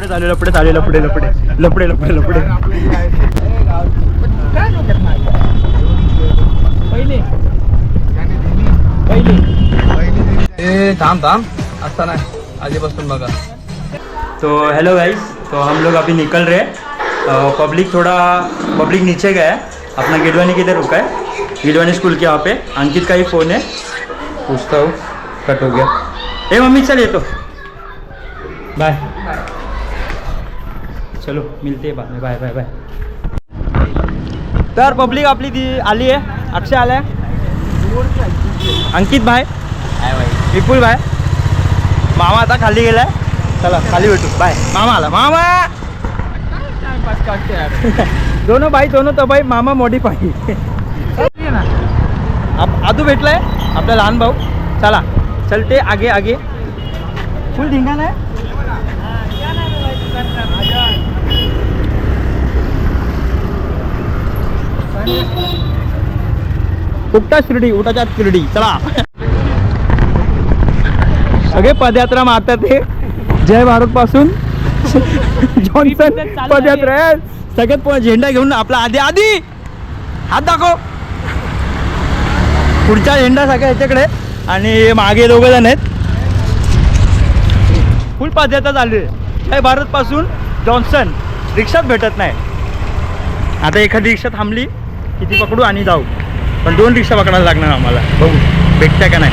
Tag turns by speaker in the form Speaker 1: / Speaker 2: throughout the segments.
Speaker 1: लपडे चालू लपडे चालू लपडे लपडे लपडे लपडे लपडे पहिले पहिले
Speaker 2: थांब थांब असता नाही आधीपासून बघा.
Speaker 1: तो हेलो गाइस, तो हम लोग अभी निकल रहे हैं. पब्लिक नीचे गया है. अपना गिडवानी किधर रुका है, गिडवानी स्कूल के वहाँ पे. अंकित का ही फ़ोन है, पूछता हूँ. कट हो गया. ए मम्मी चल, ये तो बाय. चलो मिलते हैं बाद में. Bye bye bye. तर पब्लिक आपली ती आली आहे. अक्षय आला आहे, अंकित भाई, विपुल भाई, मामा आता खाली गेला आहे. चला खाली भेटू. बाय. मामा आला. मामा दोनों भाई दोनों तो भाई. मामा मॉडिफाई. आदू भेटलाय आपला लहान भाऊ. चला चलते आगे आगे. फुल धिंगाणा आहे. उठा शिर्डी, उठाच्या शिर्डी. चला सगळे पदयात्रा मारतात. हे जय भारत पासून जॉन्सन पदयात्रा आहे. सगळ्यात झेंडा घेऊन आपला आधी आधी हात दाखव. पुढचा झेंडा सगळ्या ह्याच्याकडे आणि मागे दोघं जण आहेत. फुल पदयात्रा चालू आहे जय भारत पासून जॉन्सन. रिक्षाच भेटत नाही. आता एखादी रिक्षा थांबली किती पकडू आणि जाऊ. पण 2 रिक्षा पकडायला लागणार आम्हाला. बघू भेटत्या का नाही.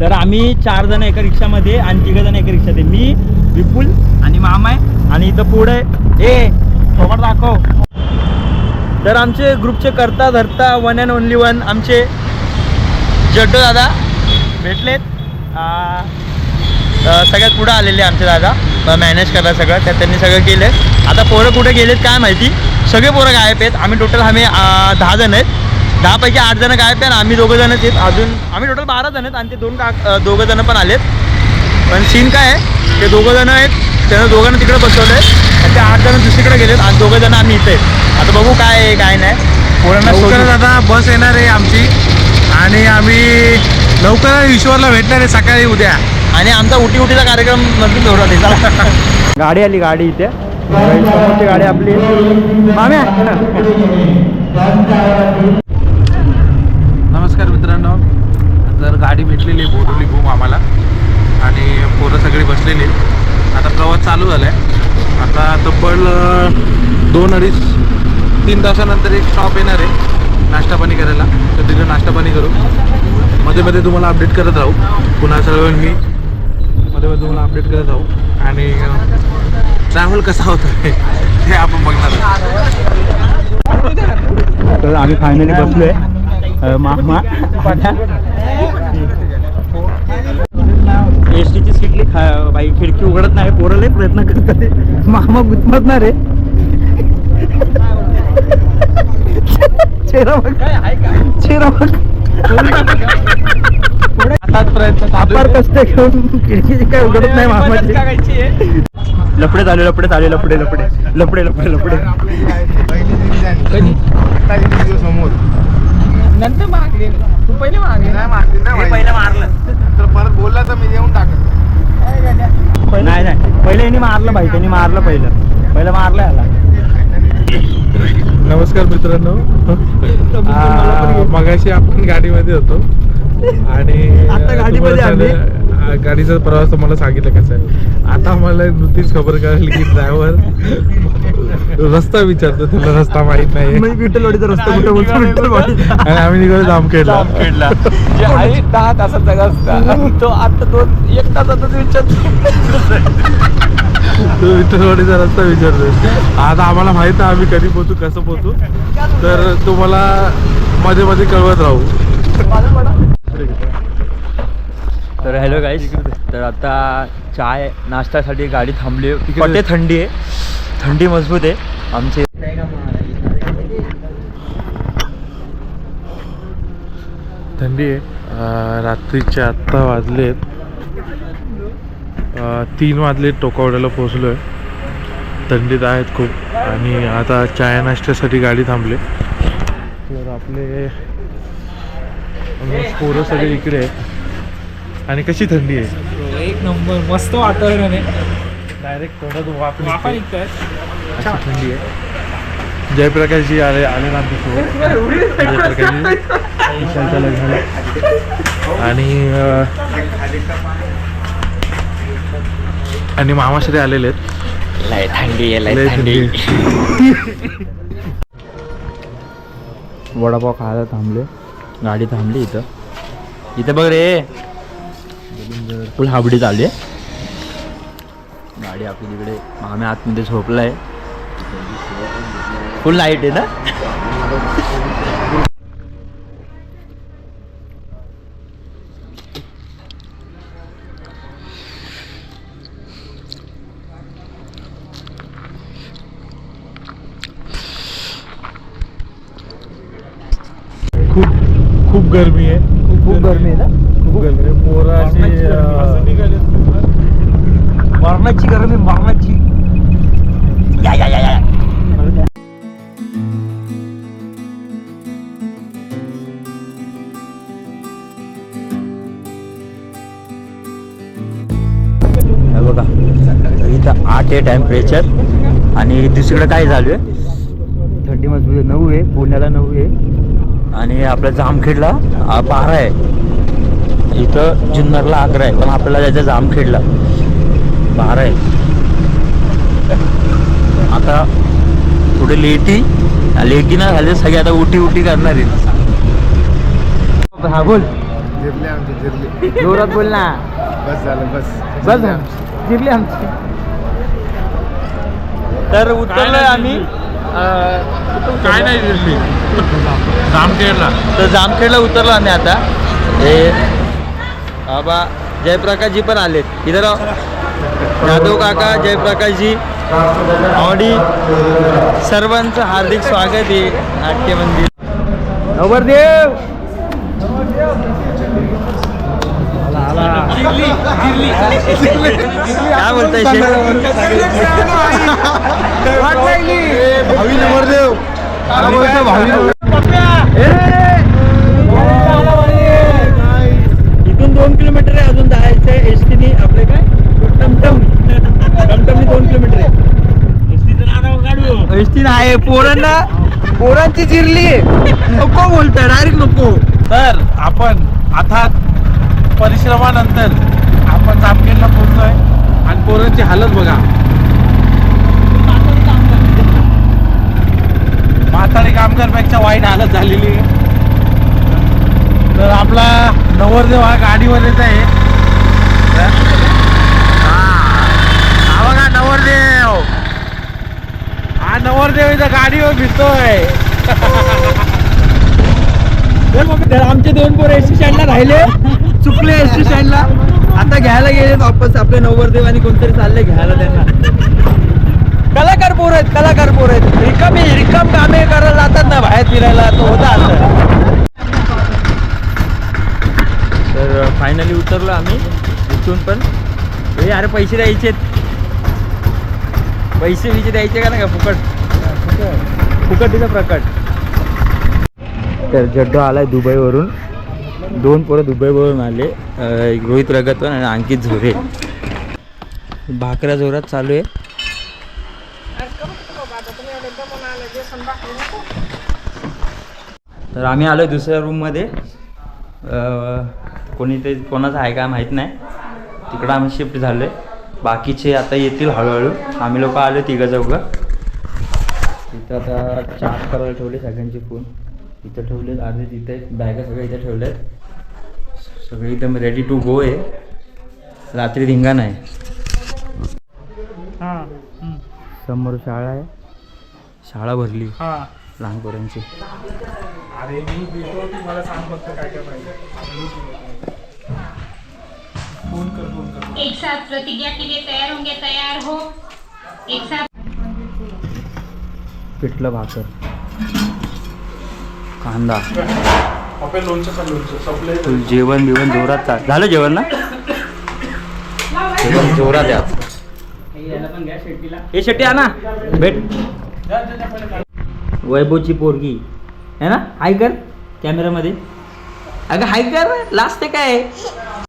Speaker 1: तर आम्ही 4 जण एका रिक्षामध्ये आणि 3 जण एका रिक्षात आहे. मी, विपुल आणि मामा आहे. आणि इथं पुढे ए थोबड दाखव. तर आमचे ग्रुपचे करता धरता वन अँड ओनली वन आमचे जड्डो दादा भेटलेत. सगळ्यात पुढं आलेले आमचे दादा. मॅनेज करा सगळं, त्यात त्यांनी सगळं केलं आहे. आता पोरं कुठे गेलेत काय माहिती. सगळे पोरं गायब आहेत. आम्ही 10 जण आहेत. 10 पैकी 8 जण गायब आहेत. आम्ही 2 जणच आहेत. अजून आम्ही टोटल 12 जण आहेत. आणि ते 2 जण पण आलेत. पण सीन काय आहे, ते 2 जण आहेत, त्यांना 2 तिकडे बसवलं आहे. आणि ते 8 जण दुसरीकडे गेलेत आणि 2 जण आम्ही इथे आहेत. आता बघू काय आहे काय नाही. पोरांना
Speaker 3: लवकरच आता बस येणार आहे आमची आणि आम्ही लवकरच ईश्वरला भेटणार आहे सकाळी उद्या.
Speaker 1: आणि आमचा उटीचा कार्यक्रम नंतर जोरात आहे. गाडी आली, गाडी इथे समोरची गाडी आपली. माम्या
Speaker 3: नमस्कार मित्रांनो. तर गाडी भेटलेली आहे बोडोली घूम आम्हाला आणि पोरं सगळी बसलेली. आता प्रवास चालू झाला आहे. आता तब्बल 2-3 तासानंतर एक स्टॉप येणार आहे नाश्ता पाणी करायला. तर तिथे नाश्ता पाणी करू. मध्ये मध्ये तुम्हाला अपडेट करत राहू. पुन्हा सगळं मी मध्ये मध्ये तुम्हाला अपडेट करत राहू. आणि ट्रॅव्हल कसा होता हे आपण बघणार.
Speaker 1: तर आम्ही फायनली बसलोय. मामा एस टीची सीटली बाई खिडकी उघडत नाही. पोरले प्रयत्न करतात. मामा गुदमरणार आहे. चेहरा बघ, चेहरा बघ. फार कष्ट घेऊन खिडकी काय उघडत नाही मामाची. लपडे चालू लपडे चालू लपडे लपडे लपडे लपडे लपडे.
Speaker 3: समोर
Speaker 2: नंतर मागले तू पहिले मागले.
Speaker 3: पहिलं मारलं तर परत बोलला तर मी येऊन टाकत.
Speaker 1: नाही नाही, पहिले यांनी मारलं भाई. त्यांनी मारलं पहिलं मारलं याला.
Speaker 3: नमस्कार मित्रांनो. मगाशी आपण गाडीमध्ये होतो आणि
Speaker 1: आता गाडीमध्ये आम्ही.
Speaker 3: गाडीचा प्रवास तुम्हाला सांगितलं कसं आहे. आता आम्हाला नुकतीच खबर कळली की ड्रायव्हर रस्ता विचारतो, त्याला रस्ता माहित नाही.
Speaker 1: विठ्ठलवाडीचा रस्ता कुठे बोलतो, विठ्ठलवाडी.
Speaker 3: आणि आम्ही निघालो जामखेडला.
Speaker 2: जे आहे 10 तासाचा रस्ता तो आता 1 तासातच विचारतो.
Speaker 3: तो विठ्ठलवाडीचा रस्ता विचारतो. आता आम्हाला माहित आहे आम्ही कधी पोहोचू कसं पोहोचू. तर तुम्हाला मध्ये मध्ये कळवत राहू.
Speaker 1: तर हॅलो गाईस. तर आता चाय नाश्त्यासाठी गाडी थांबली. पटे थंडी आहे, थंडी मजबूत आहे आमची.
Speaker 3: थंडी आहे. रात्रीचे आत्ता वाजलेत 3 वाजले. टोकावड्याला पोहोचलो आहे. थंडीत आहेत खूप. आणि आता चाय नाश्त्यासाठी गाडी थांबले. तर आपले पोरं सगळे इकडे आहेत. आणि कशी थंडी आहे.
Speaker 2: एक नंबर मस्त वातावरण आहे.
Speaker 3: डायरेक्ट थोडं वाफ
Speaker 2: वाफा
Speaker 3: निघते.
Speaker 2: निघतायत.
Speaker 3: अशी थंडी आहे. जयप्रकाशजी आले ना आमच्यासोबत. जयप्रकाशजी विशालच्या लग्नाला आणि मामाश्री आलेले आहेत.
Speaker 2: लय थंडी आहे,
Speaker 3: लय
Speaker 2: लय
Speaker 3: थंडी
Speaker 2: थंडी.
Speaker 1: वडापाव खायला थांबले, गाडी थांबली इथं. इथं बघ रे, फुल हाबडी चालली आहे गाडी आपली तिकडे. आम्ही आतमध्ये झोपलाय, फुल लाईट आहे ना.
Speaker 3: खूप गरमी आहे.
Speaker 1: खूप गरमी आहे ना,
Speaker 3: खूप गरमी आहे. पोरं अशी
Speaker 1: मरणाची गरमी, मरणाची. या या या या. हे बघा इथं 8 आहे टेम्परेचर. आणि दुसरीकडे काय झालं आहे, थंडीमध्ये 9 आहे, पुण्याला 9 आहे. आणि आपल्या जामखेडला 12 आहे. इथं जुन्नरला 11 आहे, पण आपल्याला जायचं जामखेडला 12 आहे. आता थोडे लेटी ना झाले, सगळे आता उटी करणार आहे. हा बोल,
Speaker 3: जिरले आमची जिरली.
Speaker 1: जोरात बोल ना.
Speaker 3: बस झालं,
Speaker 1: बस जिरली आमची. तर उतरलोय आम्ही
Speaker 3: काय नाही जिरली. जामखेडला.
Speaker 1: तर जामखेडला उतरलो आम्ही आता. हे बाबा जयप्रकाशजी पण आलेत इधर. यादव काका, जयप्रकाशजी, ऑडी, सर्वांचं हार्दिक स्वागत आहे नाट्य मंदिर. नवरदेव काय बोलताय
Speaker 3: भावी नवरदेव.
Speaker 1: इथून 2 किलोमीटर आहे अजून जायचं आहे. एस टीने आपले काय टमटमनी 2 किलोमीटर आहे. एस टी आहे. पोरांची चिरली नको बोलताय, डायरेक्ट नको.
Speaker 3: तर आपण आता परिश्रमानंतर आपण जामखेडला पोहोचलोय आणि पोरांची हालत बघा. म्हातारी कामगारपेक्षा वाईट हालत झालेली आहे. तर आपला नवरदेव हा गाडीवरच आहे. हा बघा नवरदेव, हा नवरदेव इथं गाडीवर फिरतोय.
Speaker 1: तर आमचे 2 पोरं एस टी स्टँडला राहिले, चुकले एस टी स्टँडला. आता घ्यायला गेले वापस आपले नवरदेव आणि कोणतरी चालले घ्यायला त्यांना. कलाकार पोर आहेत. रिकाम कामे करायला जातात ना बाहेर फिरायला, तो होता असं. तर फायनली उतरलो आम्ही इथून. पण हे अरे पैसे द्यायचे द्यायचे का नाही का, फुकटीचा प्रकट. तर जड्डो आलाय दुबईवरून. 2 पोरं दुबईवरून आले, रोहित प्रगतवन आणि अंकित झोरे. भाकऱ्या जोरात चालू आहे. तर आम्ही आलो दुसऱ्या रूममध्ये. कोणाचं आहे काय माहीत नाही. तिकडं आम्ही शिफ्ट झालो आहे. बाकीचे आता येतील हळूहळू. आम्ही लोक आलो 3-4. इथं आता चार्ज करायला ठेवले सगळ्यांचे फोन. इथं ठेवलेत, अर्धे तिथे बॅगा सगळ्या इथं ठेवल्या आहेत. सगळे एकदम रेडी टू गो आहे. रात्री धिंगाणा आहे. समोर शाळा आहे, शाळा भरली लहान पोरांची.
Speaker 2: अरे मी भेटतो, तू मला सांग फक्त काय काय पाहिजे. फोन कर.
Speaker 4: एक साथ प्रतिज्ञा के लिए तैयार होंगे, तैयार हो. एक साथ
Speaker 1: पिठलं भाकर, कांदा,
Speaker 2: लोणचं
Speaker 1: जेवण बिवण जोरात झालं. जेवण ना, जेवण जोरात आहे आज. हे शेट्टी आणा भेट. वैभवची पोरगी आहे ना, हाय कर कॅमेरामध्ये. अगं हाय कर, लास्ट काय